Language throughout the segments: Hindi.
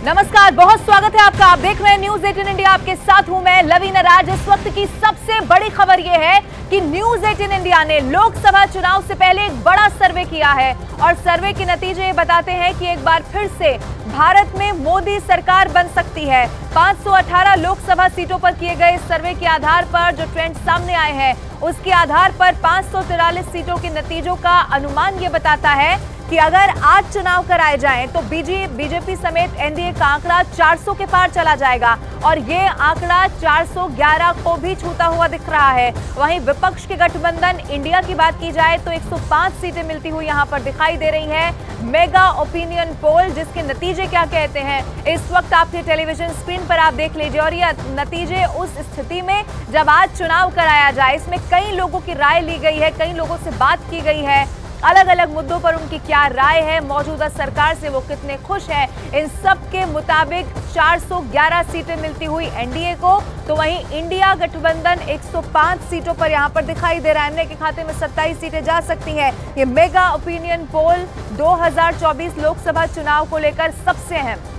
नमस्कार, बहुत स्वागत है आपका। आप देख रहे हैं न्यूज 18 इंडिया। आपके साथ हूं मैं लवीना राज। इस वक्त की सबसे बड़ी खबर यह है कि न्यूज 18 इंडिया ने लोकसभा चुनाव से पहले एक बड़ा सर्वे किया है और सर्वे के नतीजे बताते हैं कि एक बार फिर से भारत में मोदी सरकार बन सकती है। 518 लोकसभा सीटों पर किए गए सर्वे के आधार पर जो ट्रेंड सामने आए हैं उसके आधार पर 543 सीटों के नतीजों का अनुमान ये बताता है कि अगर आज चुनाव कराए जाएं तो बीजेपी समेत एनडीए का आंकड़ा 400 के पार चला जाएगा और ये आंकड़ा 411 को भी छूता हुआ दिख रहा है। वहीं विपक्ष के गठबंधन इंडिया की बात की जाए तो 105 सीटें मिलती हुई यहां पर दिखाई दे रही है। मेगा ओपिनियन पोल जिसके नतीजे क्या कहते हैं इस वक्त आपके टेलीविजन स्क्रीन पर आप देख लीजिए और ये नतीजे उस स्थिति में जब आज चुनाव कराया जाए इसमें कई लोगों की राय ली गई है, कई लोगों से बात की गई है, अलग अलग मुद्दों पर उनकी क्या राय है, मौजूदा सरकार से वो कितने खुश हैं। इन सब के मुताबिक 411 सीटें मिलती हुई एनडीए को, तो वहीं इंडिया गठबंधन 105 सीटों पर यहां पर दिखाई दे रहा है। एनडीए के खाते में 27 सीटें जा सकती हैं। ये मेगा ओपिनियन पोल 2024 लोकसभा चुनाव को लेकर सबसे अहम।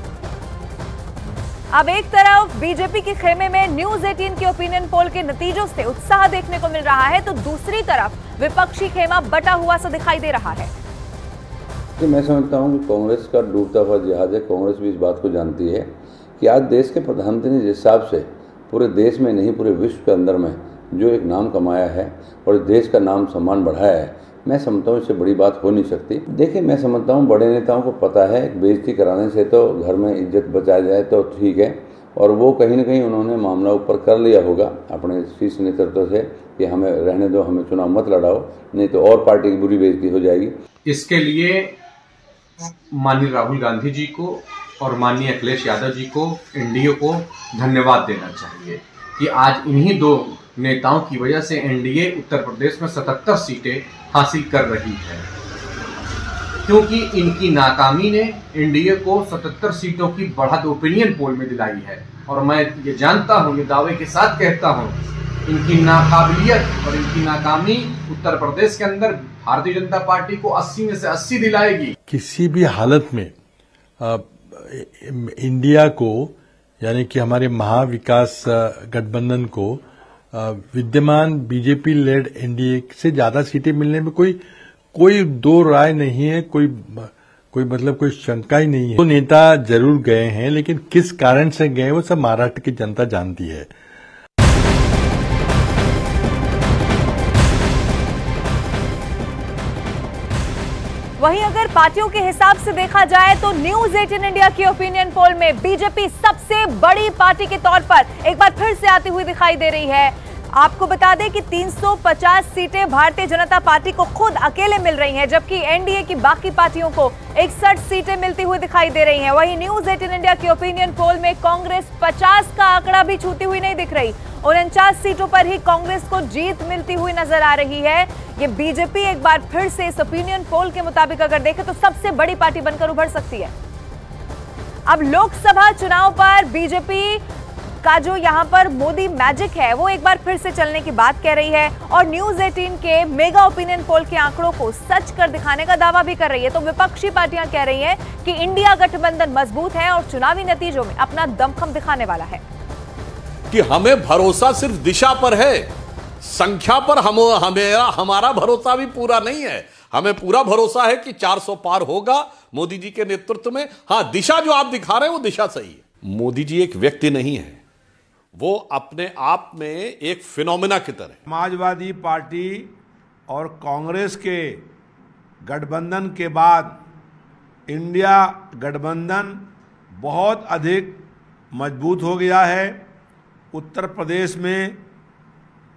अब एक तरफ बीजेपी के खेमे में न्यूज 18 के ओपिनियन पोल के नतीजों से उत्साह देखने को मिल रहा है तो दूसरी तरफ विपक्षी खेमा बटा हुआ सा दिखाई दे रहा है। मैं समझता हूं कि कांग्रेस का डूबता हुआ जहाज है। कांग्रेस भी इस बात को जानती है कि आज देश के प्रधानमंत्री ने जिस हिसाब से पूरे देश में नहीं पूरे विश्व के अंदर में जो एक नाम कमाया है और देश का नाम सम्मान बढ़ाया है, मैं समझता हूँ इससे बड़ी बात हो नहीं सकती। देखिए, मैं समझता हूँ बड़े नेताओं को पता है बेइज्जती कराने से तो घर में इज्जत बचाया जाए तो ठीक है, और वो कहीं ना कहीं उन्होंने मामला ऊपर कर लिया होगा अपने शीर्ष नेतृत्व से कि हमें रहने दो, हमें चुनाव मत लड़ाओ, नहीं तो और पार्टी की बुरी बेइज्जती हो जाएगी। इसके लिए माननीय राहुल गांधी जी को और माननीय अखिलेश यादव जी को, एनडीए को धन्यवाद देना चाहिए कि आज इन्हीं दो नेताओं की वजह से एनडीए उत्तर प्रदेश में 77 सीटें हासिल कर रही है, क्योंकि इनकी नाकामी ने एनडीए को 77 सीटों की बढ़त ओपिनियन पोल में दिलाई है। और मैं ये जानता हूँ, ये दावे के साथ कहता हूँ, इनकी नाकाबिलियत और इनकी नाकामी उत्तर प्रदेश के अंदर भारतीय जनता पार्टी को 80 में से 80 दिलाएगी। किसी भी हालत में इंडिया को यानी कि हमारे महाविकास गठबंधन को विद्यमान बीजेपी लेड एनडीए से ज्यादा सीटें मिलने में कोई दो राय नहीं है, कोई शंका ही नहीं है। तो नेता जरूर गए हैं, लेकिन किस कारण से गए वो सब महाराष्ट्र की जनता जानती है। वहीं अगर पार्टियों के हिसाब से देखा जाए तो न्यूज 18 इंडिया की ओपिनियन पोल में बीजेपी सबसे बड़ी पार्टी के तौर पर एक बार फिर से आती हुई दिखाई दे रही है। आपको बता दें कि 350 सीटें भारतीय जनता पार्टी को खुद अकेले मिल रही हैं, जबकि एनडीए की बाकी पार्टियों को 61 सीटें मिलती हुई दिखाई दे रही हैं। वहीं न्यूज 18 इंडिया की ओपिनियन पोल में कांग्रेस 50 का आंकड़ा भी छूती हुई नहीं दिख रही। 49 सीटों पर ही कांग्रेस को जीत मिलती हुई नजर आ रही है। ये बीजेपी एक बार फिर से इस ओपिनियन पोल के मुताबिक अगर देखें तो सबसे बड़ी पार्टी बनकर उभर सकती है। अब लोकसभा चुनाव पर बीजेपी का जो यहां पर मोदी मैजिक है वो एक बार फिर से चलने की बात कह रही है और न्यूज 18 के मेगा ओपिनियन पोल के आंकड़ों को सच कर दिखाने का दावा भी कर रही है। तो विपक्षी पार्टियां कह रही हैं कि इंडिया गठबंधन मजबूत है और चुनावी नतीजों में अपना दमखम दिखाने वाला है। कि हमें भरोसा सिर्फ दिशा पर है, संख्या पर हमारा भरोसा भी पूरा नहीं है। हमें पूरा भरोसा है कि 400 पार होगा मोदी जी के नेतृत्व में। हाँ, दिशा जो आप दिखा रहे हैं वो दिशा सही है। मोदी जी एक व्यक्ति नहीं है, वो अपने आप में एक फिनोमेना की तरह। समाजवादी पार्टी और कांग्रेस के गठबंधन के बाद इंडिया गठबंधन बहुत अधिक मजबूत हो गया है। उत्तर प्रदेश में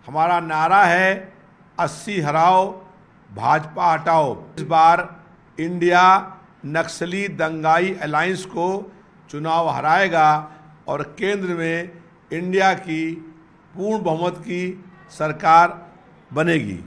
हमारा नारा है 80 हराओ भाजपा हटाओ। इस बार इंडिया नक्सली दंगाई अलायंस को चुनाव हराएगा और केंद्र में इंडिया की पूर्ण बहुमत की सरकार बनेगी।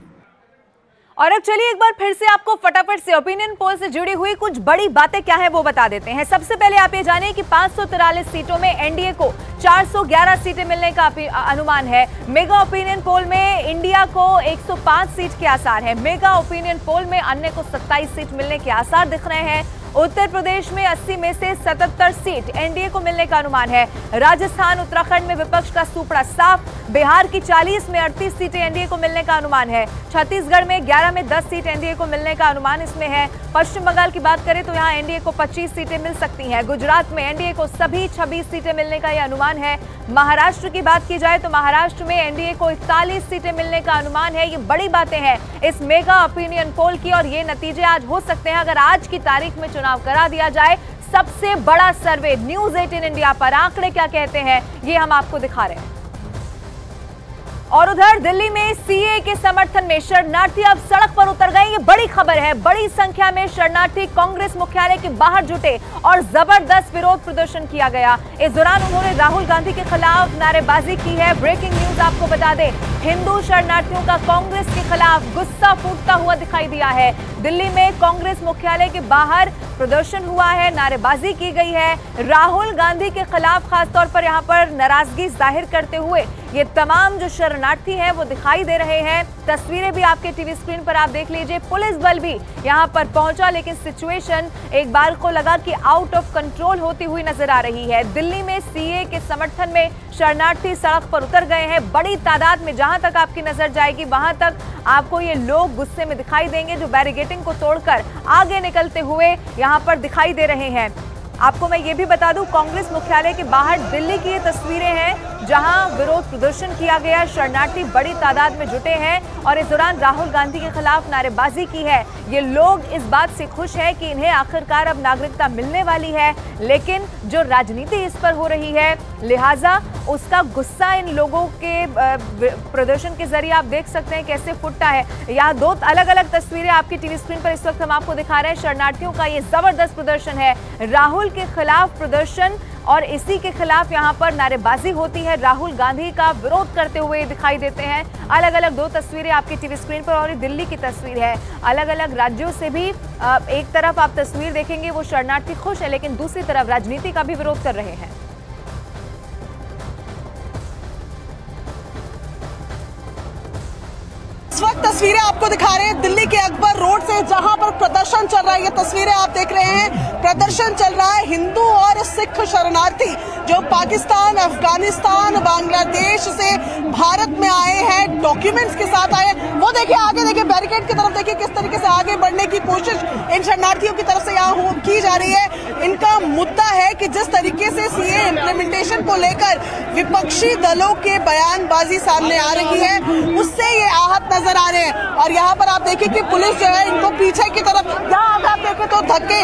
और अब चलिए एक बार फिर से आपको फटाफट से ओपिनियन पोल से जुड़ी हुई कुछ बड़ी बातें क्या है वो बता देते हैं। सबसे पहले आप ये जानिए कि 543 सीटों में एनडीए को 411 सीटें मिलने का अनुमान है। मेगा ओपिनियन पोल में इंडिया को 105 सीट के आसार है। मेगा ओपिनियन पोल में अन्य को 27 सीट मिलने के आसार दिख रहे हैं। उत्तर प्रदेश में 80 में से 77 सीट एनडीए को मिलने का अनुमान है। राजस्थान उत्तराखंड में विपक्ष का सूपड़ा साफ। बिहार की 40 में 38 सीटें एनडीए को मिलने का अनुमान है। छत्तीसगढ़ में 11 में 10 सीट एनडीए को मिलने का अनुमान इसमें है। पश्चिम बंगाल की बात करें तो यहाँ एनडीए को 25 सीटें मिल सकती हैं। गुजरात में एनडीए को सभी 26 सीटें मिलने का यह अनुमान है। महाराष्ट्र की बात की जाए तो महाराष्ट्र में एनडीए को 41 सीटें मिलने का अनुमान है। ये बड़ी बातें हैं इस मेगा ओपिनियन पोल की और ये नतीजे आज हो सकते हैं अगर आज की तारीख में चुनाव करा दिया जाए। सबसे बड़ा सर्वे न्यूज़ 18 इंडिया पर आंकड़े क्या कहते हैं ये हम आपको दिखा रहे हैं। और उधर दिल्ली में सीए के समर्थन में शरणार्थी अब सड़क पर उतर गए। ये बड़ी खबर है। बड़ी संख्या में शरणार्थी कांग्रेस मुख्यालय के बाहर जुटे और जबरदस्त विरोध प्रदर्शन किया गया। इस दौरान उन्होंने राहुल गांधी के खिलाफ नारेबाजी की है। ब्रेकिंग न्यूज आपको बता दें, हिंदू शरणार्थियों का कांग्रेस के खिलाफ गुस्सा फूटता हुआ दिखाई दिया है। दिल्ली में कांग्रेस मुख्यालय के बाहर प्रदर्शन हुआ है, नारेबाजी की गई है। राहुल गांधी के खिलाफ खासतौर पर यहां पर नाराजगी जाहिर करते हुए ये तमाम जो शरणार्थी हैं वो दिखाई दे रहे हैं। तस्वीरें भी आपके टीवी स्क्रीन पर आप देख लीजिए। पुलिस बल भी यहां पर पहुंचा लेकिन सिचुएशन एक बार को लगा कि आउट ऑफ कंट्रोल होती हुई नजर आ रही है। दिल्ली में सीए के समर्थन में शरणार्थी सड़क पर उतर गए हैं बड़ी तादाद में। जहां तक आपकी नजर जाएगी वहां तक आपको ये लोग गुस्से में दिखाई देंगे जो बैरिकेडिंग को तोड़कर आगे निकलते हुए यहां पर दिखाई दे रहे हैं। आपको मैं ये भी बता दूं, कांग्रेस मुख्यालय के बाहर दिल्ली की ये तस्वीरें हैं जहां विरोध प्रदर्शन किया गया। शरणार्थी बड़ी तादाद में जुटे हैं और इस दौरान राहुल गांधी के खिलाफ नारेबाजी की है। ये लोग इस बात से खुश हैं कि इन्हें आखिरकार अब नागरिकता मिलने वाली है, लेकिन जो राजनीति इस पर हो रही है लिहाजा उसका गुस्सा इन लोगों के प्रदर्शन के जरिए आप देख सकते हैं कैसे फुटता है। यहाँ दो अलग अलग तस्वीरें आपकी टीवी स्क्रीन पर इस वक्त हम आपको दिखा रहे हैं। शरणार्थियों का ये जबरदस्त प्रदर्शन है, राहुल के खिलाफ प्रदर्शन और इसी के खिलाफ यहाँ पर नारेबाजी होती है। राहुल गांधी का विरोध करते हुए दिखाई देते हैं। अलग अलग दो तस्वीरें आपकी टीवी स्क्रीन पर और दिल्ली की तस्वीर है। अलग अलग राज्यों से भी एक तरफ आप तस्वीर देखेंगे वो शरणार्थी खुश है लेकिन दूसरी तरफ राजनीति का भी विरोध कर रहे हैं। इस वक्त तस्वीरें आपको दिखा रहे हैं दिल्ली के अकबर रोड से जहां पर प्रदर्शन चल रहा है। ये तस्वीरें आप देख रहे हैं, प्रदर्शन चल रहा है। हिंदू और सिख शरणार्थी जो पाकिस्तान, अफगानिस्तान, बांग्लादेश से भारत में आए हैं, डॉक्यूमेंट्स के साथ आए हैं। वो देखिए आगे देखिए बैरिकेड की तरफ देखिए किस तरीके से आगे बढ़ने की कोशिश इन शरणार्थियों की तरफ से यहाँ की जा रही है। इनका मुद्दा है कि जिस तरीके से सीए इम्प्लीमेंटेशन को लेकर विपक्षी दलों के बयानबाजी सामने आ रही है उससे ये आहत नजर आ रहे हैं। और यहाँ पर आप देखिए कि पुलिस जो है इनको पीछे की तरफ, यहाँ आप देखें तो धक्के